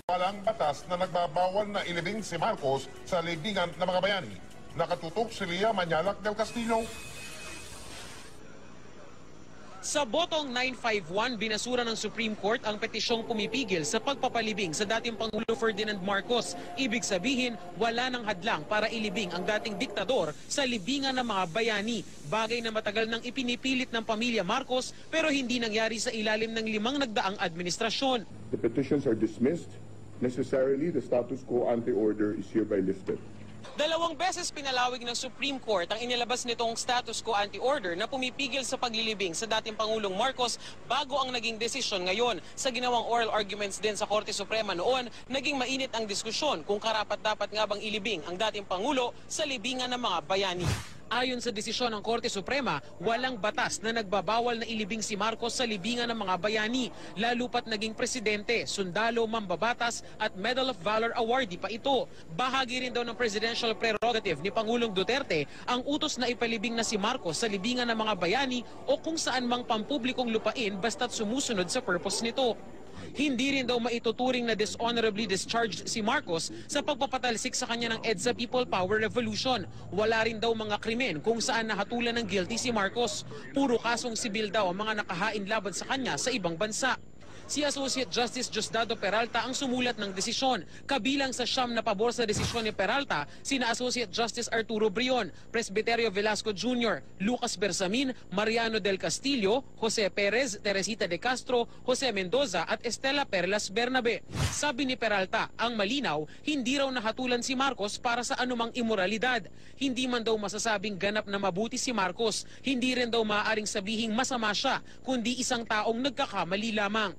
Walang batas na nagbabawal na ilibing si Marcos sa libingan ng mga bayani. Nakatutok si Lia Manyalak del Castillo. Sa botong 951, binasura ng Supreme Court ang petisyong pumipigil sa pagpapalibing sa dating Pangulo Ferdinand Marcos. Ibig sabihin, wala nang hadlang para ilibing ang dating diktador sa libingan ng mga bayani. Bagay na matagal nang ipinipilit ng pamilya Marcos pero hindi nangyari sa ilalim ng 5 nagdaang administrasyon. The petitions are dismissed. Necessarily, the status quo ante-order is hereby lifted. 2 beses pinalawig ng Supreme Court ang inilabas nitong status quo anti-order na pumipigil sa paglilibing sa dating Pangulong Marcos bago ang naging desisyon ngayon. Sa ginawang oral arguments din sa Korte Suprema noon, naging mainit ang diskusyon kung karapat-dapat nga bang ilibing ang dating Pangulo sa libingan ng mga bayani. Ayon sa desisyon ng Korte Suprema, walang batas na nagbabawal na ilibing si Marcos sa libingan ng mga bayani, lalo pat naging presidente, sundalo, mambabatas at Medal of Valor awardee pa ito. Bahagi rin daw ng presidential prerogative ni Pangulong Duterte ang utos na ipalibing na si Marcos sa libingan ng mga bayani o kung saan mang pampublikong lupain basta't sumusunod sa purpose nito. Hindi rin daw maituturing na dishonorably discharged si Marcos sa pagpapatalsik sa kanya ng EDSA People Power Revolution. Wala rin daw mga krimen kung saan nahatulan ng guilty si Marcos. Puro kasong sibil daw ang mga nakahain laban sa kanya sa ibang bansa. Si Associate Justice Diosdado Peralta ang sumulat ng desisyon. Kabilang sa siyam na pabor sa desisyon ni Peralta, sina Associate Justice Arturo Brion, Presbiterio Velasco Jr., Lucas Bersamin, Mariano del Castillo, Jose Perez, Teresita de Castro, Jose Mendoza at Estela Perlas Bernabe. Sabi ni Peralta, ang malinaw, hindi raw nahatulan si Marcos para sa anumang imoralidad. Hindi man daw masasabing ganap na mabuti si Marcos. Hindi rin daw maaaring sabihing masama siya, kundi isang taong nagkakamali lamang.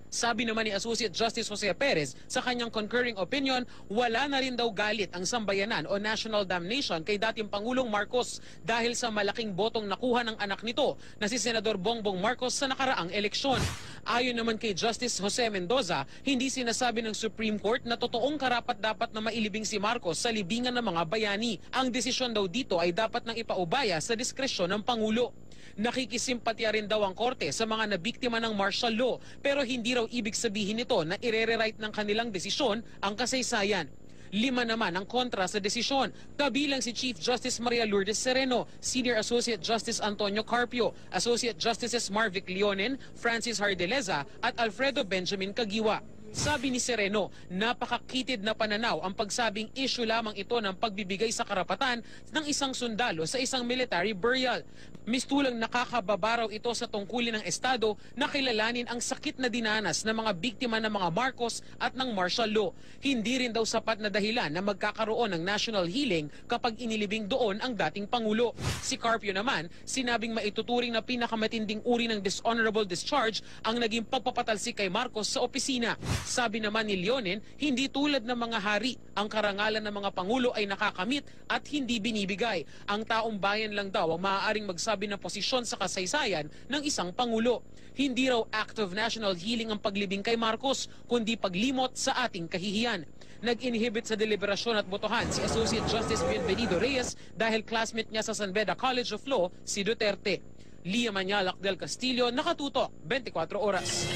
Sabi naman ni Associate Justice Jose Perez sa kanyang concurring opinion, wala na rin daw galit ang sambayanan o national damnation kay dating Pangulong Marcos dahil sa malaking botong nakuha ng anak nito na si Senador Bongbong Marcos sa nakaraang eleksyon. Ayon naman kay Justice Jose Mendoza, hindi sinasabi ng Supreme Court na totoong karapat-dapat na mailibing si Marcos sa libingan ng mga bayani. Ang desisyon daw dito ay dapat nang ipaubaya sa diskresyon ng Pangulo. Nakikisimpatya rin daw ang korte sa mga nabiktima ng martial law pero hindi raw ibig sabihin nito na irere-write ng kanilang desisyon ang kasaysayan. 5 naman ang kontra sa desisyon, kabilang si Chief Justice Maria Lourdes Sereno, Senior Associate Justice Antonio Carpio, Associate Justices Marvic Leonen, Francis Hardeleza at Alfredo Benjamin Caguiwa. Sabi ni Sereno, napakakitid na pananaw ang pagsabing issue lamang ito ng pagbibigay sa karapatan ng isang sundalo sa isang military burial. Mistulang nakakababaraw ito sa tungkulin ng Estado na kilalanin ang sakit na dinanas ng mga biktima ng mga Marcos at ng martial law. Hindi rin daw sapat na dahilan na magkakaroon ng national healing kapag inilibing doon ang dating Pangulo. Si Carpio naman, sinabing maituturing na pinakamatinding uri ng dishonorable discharge ang naging pagpapatalsik kay Marcos sa opisina. Sabi naman ni Leonen, hindi tulad ng mga hari, ang karangalan ng mga Pangulo ay nakakamit at hindi binibigay. Ang taong bayan lang daw ang maaaring magsabi ng posisyon sa kasaysayan ng isang Pangulo. Hindi raw act of national healing ang paglibing kay Marcos, kundi paglimot sa ating kahihiyan. Nag-inhibit sa deliberasyon at botohan si Associate Justice Bienvenido Reyes dahil classmate niya sa San Beda College of Law, si Duterte. Lia Manyalak del Castillo, nakatutok, 24 oras.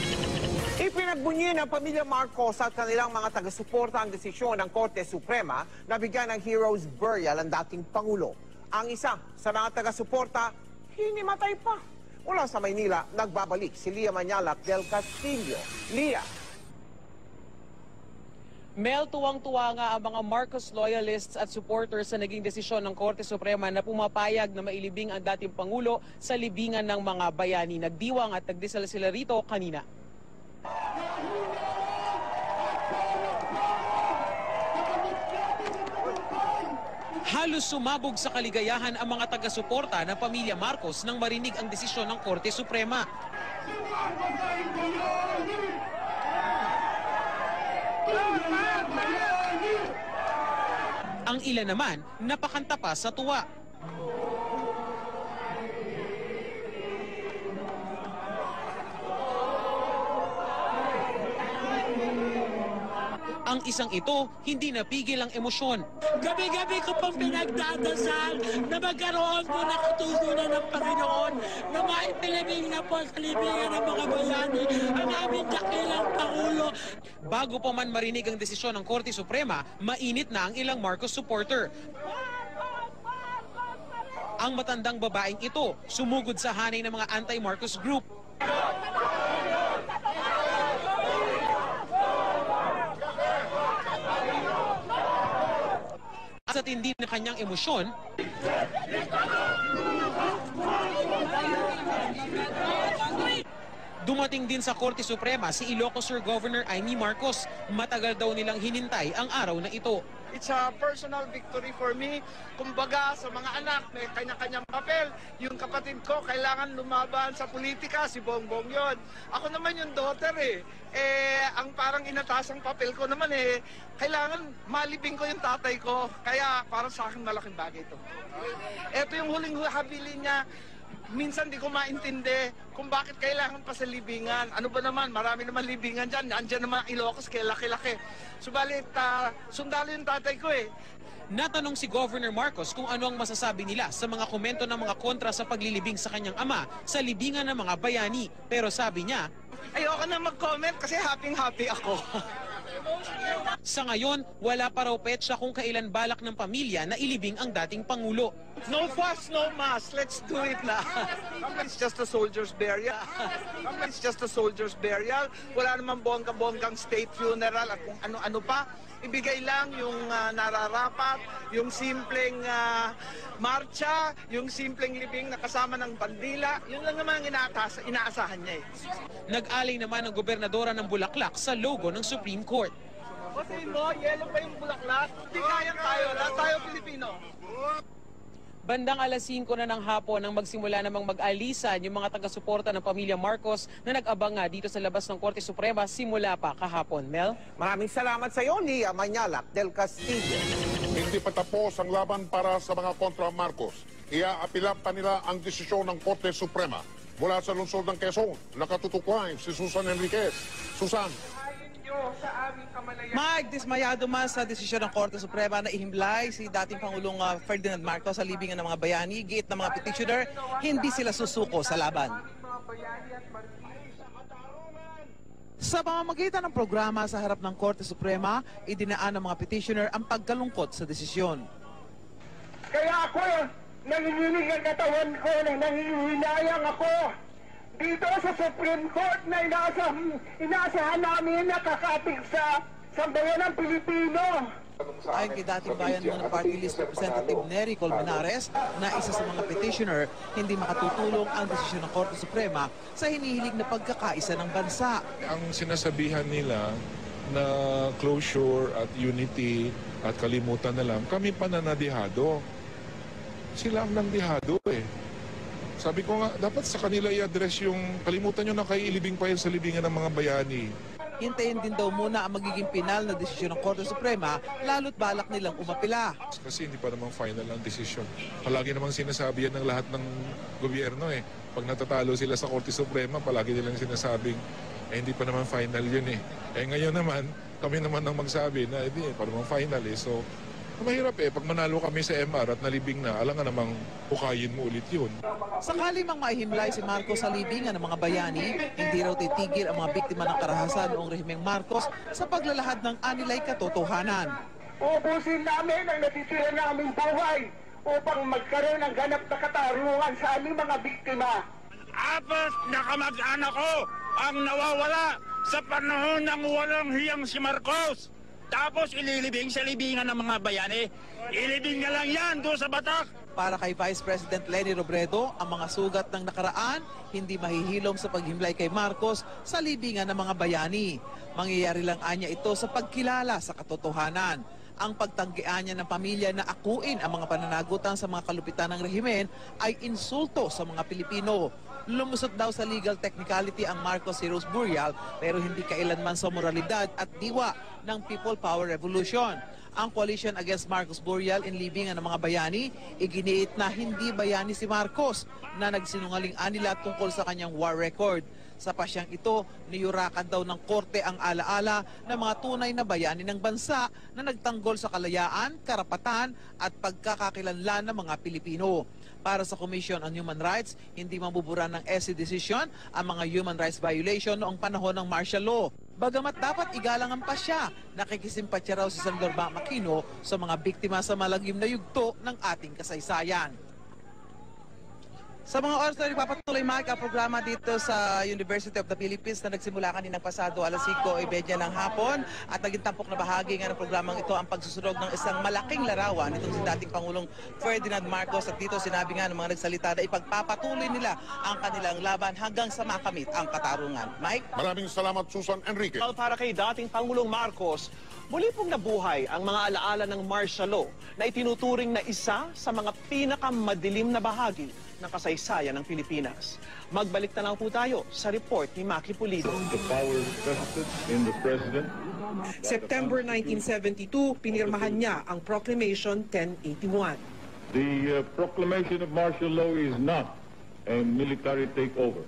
Ipinagbunyi ng pamilya Marcos at kanilang mga taga-suporta ang desisyon ng Korte Suprema na bigyan ng hero's burial ang dating Pangulo. Ang isa sa mga taga-suporta, hinimatay pa. Mula sa Maynila, nagbabalik si Lia Manyalak del Castillo. Lia. Mel, tuwang-tuwa nga ang mga Marcos loyalists at supporters sa naging desisyon ng Korte Suprema na pumapayag na mailibing ang dating Pangulo sa libingan ng mga bayani. Nagdiwang at nagdisal sila rito kanina. Halos sumabog sa kaligayahan ang mga taga-suporta ng pamilya Marcos nang marinig ang desisyon ng Korte Suprema. Ang ilan naman napakanta pa sa tuwa. Ang isang ito, hindi napigil ang emosyon. Gabi-gabi ko pang pinagdadasal na magkaroon po ng katutunan ng Panginoon na maipilibing na po sa libingan ng mga bayani ang aming dakilang Pangulo. Bago pa man marinig ang desisyon ng Korte Suprema, mainit na ang ilang Marcos supporter. Ang matandang babaeng ito, sumugod sa hanay ng mga anti-Marcos group. Sa tindi na kanyang emosyon, dumating din sa Korte Suprema si Ilocos Sur Governor Amy Marcos. Matagal daw nilang hinintay ang araw na ito. It's a personal victory for me. Kumbaga, sa mga anak, may kanya-kanyang papel. Yung kapatid ko, kailangan lumaban sa politika, si Bongbong yon. Ako naman yung daughter ang parang inatasang papel ko naman kailangan malibing ko yung tatay ko. Kaya para sa akin malaking bagay ito. Ito yung huling habilin niya. Minsan di ko maintindi kung bakit kailangan pa sa libingan. Ano ba naman, marami naman libingan dyan. Andyan naman ang Ilocos, kaya laki-laki. Subalit, sundalo yung tatay ko Natanong si Governor Marcos kung ano ang masasabi nila sa mga komento ng mga kontra sa paglilibing sa kanyang ama sa libingan ng mga bayani. Pero sabi niya, ayoko na mag-comment kasi happy-happy ako. sa ngayon, wala pa raw petsa kung kailan balak ng pamilya na ilibing ang dating Pangulo. No fuss, no mass. Let's do it na. It's just a soldier's burial. It's just a soldier's burial. Wala namang bongga-bonggang state funeral at kung ano-ano pa. Ibigay lang yung nararapat, yung simpleng marcha, yung simpleng libing na kasama ng bandila. Yun lang naman ang inaasahan niya Nag-alay naman ang gobernadora ng Bulaklak sa logo ng Supreme Court. Kasi mo, yellow pa yung bulaklak. Hindi kaya tayo, lahat tayo Pilipino. Bandang alas 5 na ng hapon nang magsimula namang mag-alisan yung mga taga-suporta ng pamilya Marcos na nag-abang nga dito sa labas ng Korte Suprema simula pa kahapon. Mel? Maraming salamat sa iyo, Nia Manyalak del Castillo. Hindi pa tapos ang laban para sa mga kontra Marcos. Iaapila pa nila ang desisyon ng Korte Suprema. Mula sa lungsod ng Quezon, nakatutuklain si Susan Enriquez. Susan. Mike, dismayado man sa desisyon ng Korte Suprema na ihimlay si dating Pangulong Ferdinand Marcos sa libingan ng mga bayani. Giit ng mga petitioner, hindi sila susuko sa laban. Sa pamamagitan ng programa sa harap ng Korte Suprema, idinaan ng mga petitioner ang pagkalungkot sa desisyon. Kaya ako, nanginginig ang katawan ko, nanginginayang ako. Dito sa Supreme Court na inaasahan namin na kakatig sa sambayan ng Pilipino. Ayon kay dating bayan muna party list Representative Nery Colmenares na isa sa mga petitioner, hindi makatutulong ang desisyon ng Korte Suprema sa hinihiling na pagkakaisa ng bansa. Ang sinasabihan nila na closure at unity at kalimutan na lang, kami pa nanadihado. Sila ang nandihado Sabi ko nga, dapat sa kanila i-address yung kalimutan nyo na kayo ilibing pa yan sa libingan ng mga bayani. Hintayin din daw muna ang magiging pinal na desisyon ng Korte Suprema, lalo't balak nilang umapila. Kasi hindi pa naman final ang desisyon. Palagi namang sinasabi yan ng lahat ng gobyerno Pag natatalo sila sa Korte Suprema, palagi nilang sinasabing, hindi pa naman final yun ngayon naman, kami naman ang magsabi na hindi pa naman final So, mahirap pag manalo kami sa MR at nalibing na, alam nga namang hukayin mo ulit yun. Sakali mang maihimlay si Marcos sa libingan ng mga bayani, hindi raw titigil ang mga biktima ng karahasan noong rehimeng Marcos sa paglalahad ng anilay katotohanan. Ubusin namin ang natitira naming buhay upang magkaroon ng ganap na katarungan sa aming mga biktima. Apat na kamag-anak ko ang nawawala sa panahon ng walang hiyang si Marcos. Tapos ililibing sa libingan ng mga bayani. Ilibing na lang yan doon sa Batak. Para kay Vice President Leni Robredo, ang mga sugat ng nakaraan hindi mahihilom sa paghimlay kay Marcos sa libingan ng mga bayani. Mangyayari lang anya ito sa pagkilala sa katotohanan. Ang pagtanggian niya ng pamilya na akuin ang mga pananagutan sa mga kalupitan ng rehimen ay insulto sa mga Pilipino. Lumusot daw sa legal technicality ang Marcos Heroes Burial pero hindi kailanman sa moralidad at diwa ng People Power Revolution. ang Coalition Against Marcos Burial in libingan ng mga bayani. Iginiit na hindi bayani si Marcos na nagsinungaling nila tungkol sa kanyang war record. Sa pasyang ito, niyurakan daw ng korte ang alaala ng mga tunay na bayani ng bansa na nagtanggol sa kalayaan, karapatan at pagkakakilanlan ng mga Pilipino. Para sa Commission on Human Rights, hindi mabubura ng SC decision ang mga human rights violation noong panahon ng martial law. Bagamat dapat igalang ang pasya, nakikisimpatya raw si Senador Bam Aquino sa mga biktima sa malagim na yugto ng ating kasaysayan. Sa mga oras na ipapatuloy, Mike, ang programa dito sa University of the Philippines na nagsimula kaninang pasado alas 5:30 ng hapon at naging tampok na bahagi nga ng programang ito ang pagsusunog ng isang malaking larawan nitong si dating Pangulong Ferdinand Marcos, at dito sinabi nga ng mga nagsalita na ipagpapatuloy nila ang kanilang laban hanggang sa makamit ang katarungan. Mike? Maraming salamat, Susan Enriquez. Para kay dating Pangulong Marcos, muli pong nabuhay ang mga alaala ng martial law na itinuturing na isa sa mga pinakamadilim na bahagi ng kasaysayan ng Pilipinas. Magbalik na lang po tayo sa report ni Maki Pulido. The power vested in the President. September 1972, pinirmahan niya ang Proclamation 1081. The proclamation of martial law is not a military takeover.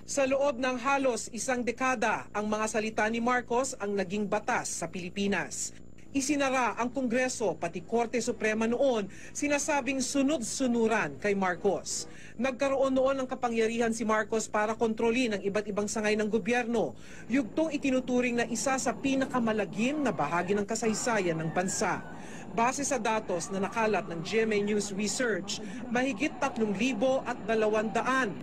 Sa loob ng halos isang dekada, ang mga salita ni Marcos ang naging batas sa Pilipinas. Isinara ang Kongreso pati Korte Suprema noon, sinasabing sunod-sunuran kay Marcos. Nagkaroon noon ng kapangyarihan si Marcos para kontrolin ang iba't ibang sangay ng gobyerno. Yugtong itinuturing na isa sa pinakamalagim na bahagi ng kasaysayan ng bansa. Base sa datos na nakalat ng GMA News Research, mahigit 3,200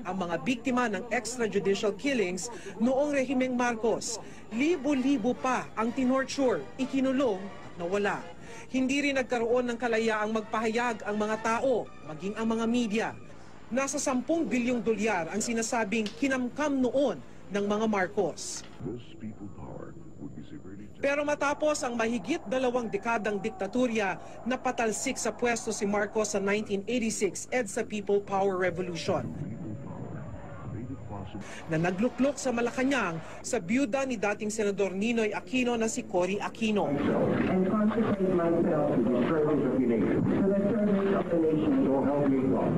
ang mga biktima ng extrajudicial killings noong rehimeng Marcos. Libo-libo pa ang tinorture, ikinulong, nawala. Hindi rin nagkaroon ng kalayaang magpahayag ang mga tao, maging ang mga media. Nasa 10 bilyong dolyar ang sinasabing kinamkam noon ng mga Marcos. Pero matapos ang mahigit 2 dekadang diktatorya, napatalsik sa pwesto si Marcos sa 1986 EDSA People Power Revolution na nagluklok sa Malacanang sa byuda ni dating Senador Ninoy Aquino na si Cory Aquino. And consecrate myself to the service of the nation. To the service of the nation, so help me God.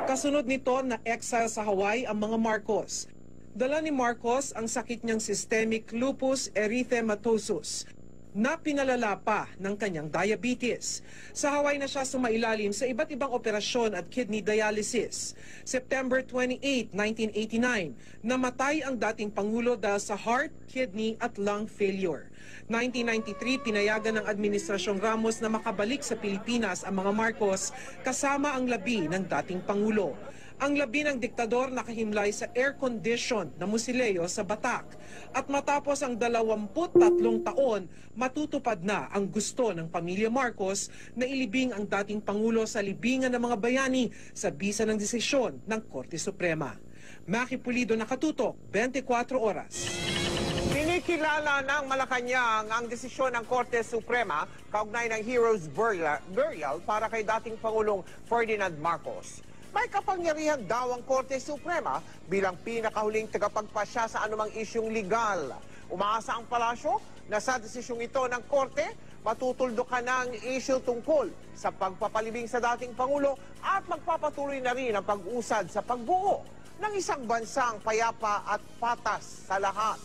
Kasunod nito na exile sa Hawaii ang mga Marcos. Dala ni Marcos ang sakit niyang systemic lupus erythematosus na pinalala pa ng kanyang diabetes. Sa Hawaii na siya sumailalim sa iba't ibang operasyon at kidney dialysis. September 28, 1989, namatay ang dating Pangulo dahil sa heart, kidney at lung failure. 1993, pinayagan ng Administrasyong Ramos na makabalik sa Pilipinas ang mga Marcos kasama ang labi ng dating Pangulo. Ang labi ng diktador nakahimlay sa air-condition na musileo sa Batak. At matapos ang 23 taon, matutupad na ang gusto ng pamilya Marcos na ilibing ang dating Pangulo sa libingan ng mga bayani sa bisa ng desisyon ng Korte Suprema. Maki Pulido, nakatutok, 24 oras. Kinikilala ng Malacanang ang desisyon ng Korte Suprema kaugnay ng Heroes Burial para kay dating Pangulong Ferdinand Marcos. May kapangyarihan daw ang Korte Suprema bilang pinakahuling tagapagpasya sa anumang isyong legal. Umaasa ang palasyo na sa desisyong ito ng Korte, matutuldukan ng isyu tungkol sa pagpapalibing sa dating Pangulo at magpapatuloy na rin ang pag-usad sa pagbuo ng isang bansang payapa at patas sa lahat.